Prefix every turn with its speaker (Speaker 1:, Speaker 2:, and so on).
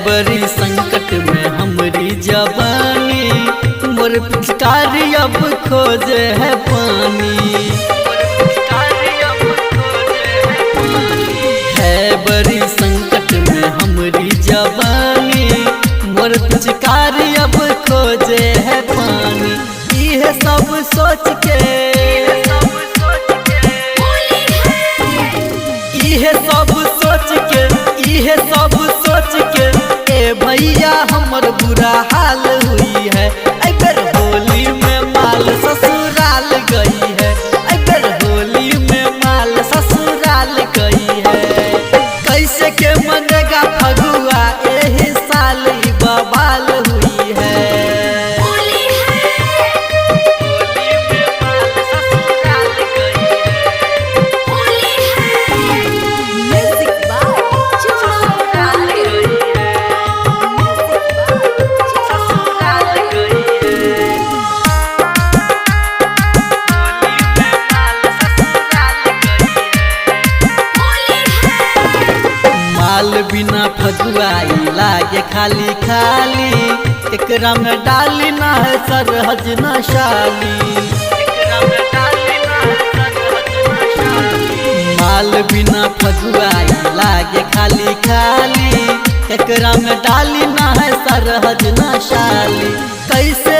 Speaker 1: बड़ी संकट में हमरी जवानी, मोर पिचकारी अब खोजे है पानी। है बड़ी संकट में हमरी जवानी, मोर पिचकारी अब खोजे है पानी। यह सब सोच के इहे सब सोच के ए भैया हमर बुरा हाल हुई है। अगर होली में माल ससुराल गई है, अगर होली में माल ससुराल गई है। कैसे के मनेगा फगुआ एही साल ही बवाल हुई है। माल बिना फगुआई लागे खाली खाली, एकरा में डाली ना है सरहज न शाली। माल बिना फगुआई लागे खाली खाली, एकरा में डाली ना है सरहज न शाली। कैसे